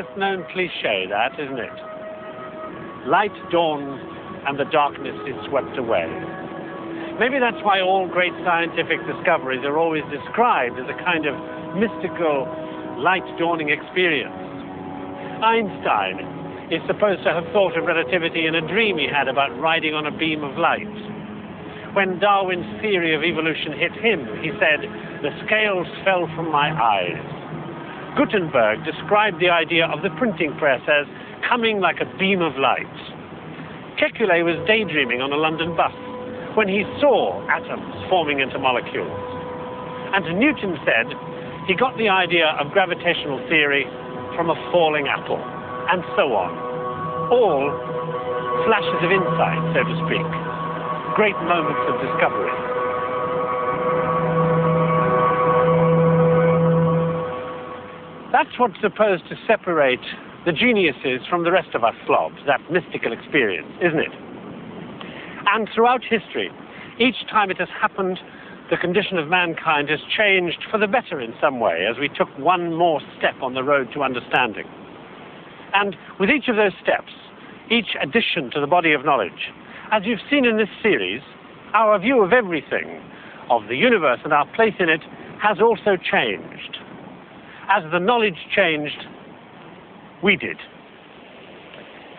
best-known cliché, that, isn't it? Light dawns and the darkness is swept away. Maybe that's why all great scientific discoveries are always described as a kind of mystical, light-dawning experience. Einstein is supposed to have thought of relativity in a dream he had about riding on a beam of light. When Darwin's theory of evolution hit him, he said, "The scales fell from my eyes." Gutenberg described the idea of the printing press as coming like a beam of light. Kekulé was daydreaming on a London bus when he saw atoms forming into molecules. And Newton said he got the idea of gravitational theory from a falling apple, and so on. All flashes of insight, so to speak, great moments of discovery. That's what's supposed to separate the geniuses from the rest of us slobs, that mystical experience, isn't it? And throughout history, each time it has happened, the condition of mankind has changed for the better in some way, as we took one more step on the road to understanding. And with each of those steps, each addition to the body of knowledge, as you've seen in this series, our view of everything, of the universe and our place in it, has also changed. As the knowledge changed, we did.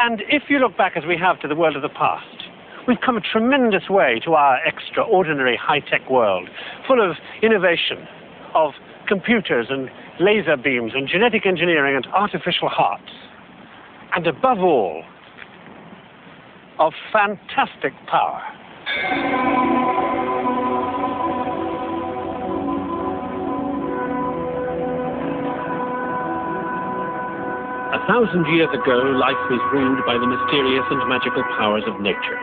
And if you look back, as we have, to the world of the past, we've come a tremendous way to our extraordinary high-tech world, full of innovation, of computers and laser beams and genetic engineering and artificial hearts. And above all, of fantastic power. 1,000 years ago, life was ruled by the mysterious and magical powers of nature.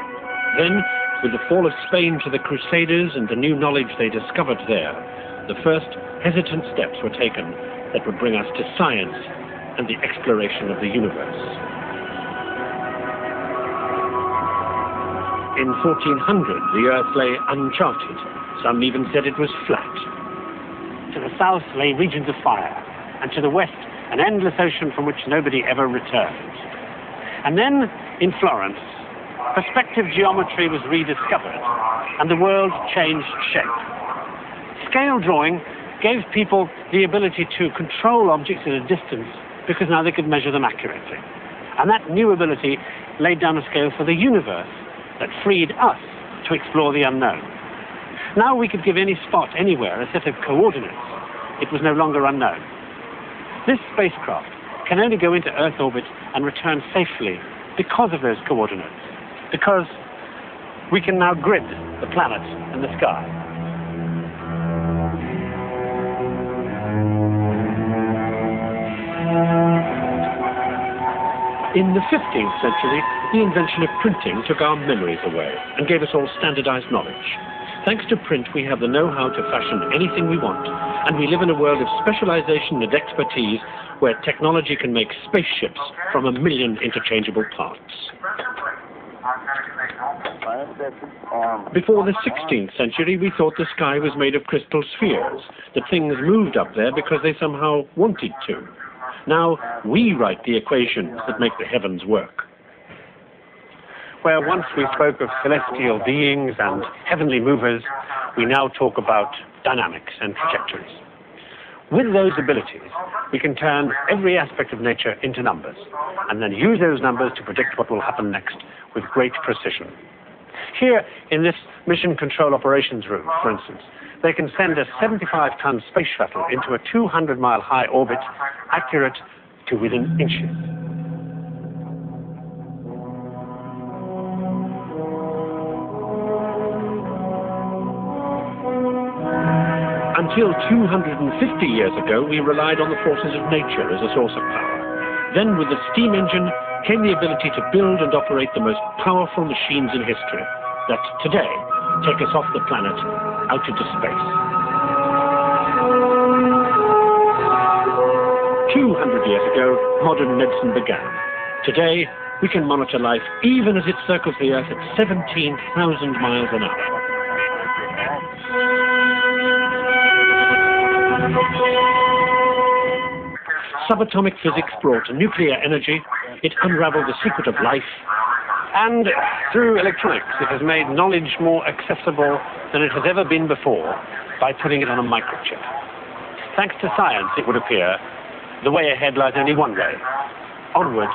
Then, with the fall of Spain to the Crusaders and the new knowledge they discovered there, the first hesitant steps were taken that would bring us to science and the exploration of the universe. In 1400, the Earth lay uncharted. Some even said it was flat. To the south lay regions of fire, and to the west, an endless ocean from which nobody ever returned. And then, in Florence, perspective geometry was rediscovered, and the world changed shape. Scale drawing gave people the ability to control objects at a distance because now they could measure them accurately. And that new ability laid down a scale for the universe that freed us to explore the unknown. Now we could give any spot anywhere a set of coordinates. It was no longer unknown. This spacecraft can only go into Earth orbit and return safely because of those coordinates, because we can now grid the planet and the sky. In the 15th century, the invention of printing took our memories away and gave us all standardized knowledge. Thanks to print, we have the know-how to fashion anything we want, and we live in a world of specialization and expertise where technology can make spaceships from 1 million interchangeable parts. Before the 16th century, we thought the sky was made of crystal spheres, that things moved up there because they somehow wanted to. Now, we write the equations that make the heavens work. Where once we spoke of celestial beings and heavenly movers, we now talk about dynamics and trajectories. With those abilities, we can turn every aspect of nature into numbers, and then use those numbers to predict what will happen next with great precision. Here, in this Mission Control Operations Room, for instance, they can send a 75-ton space shuttle into a 200-mile high orbit, accurate to within inches. Until 250 years ago, we relied on the forces of nature as a source of power. Then, with the steam engine, came the ability to build and operate the most powerful machines in history that today take us off the planet out into space. 200 years ago, modern medicine began. Today, we can monitor life even as it circles the Earth at 17,000 miles an hour. Subatomic physics brought nuclear energy. It unraveled the secret of life. And through electronics, it has made knowledge more accessible than it has ever been before by putting it on a microchip. Thanks to science, it would appear, the way ahead lies only one way: onward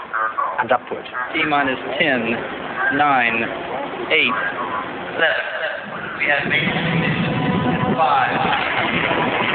and upward. T-minus 10, 9, 8, 7. We have 5.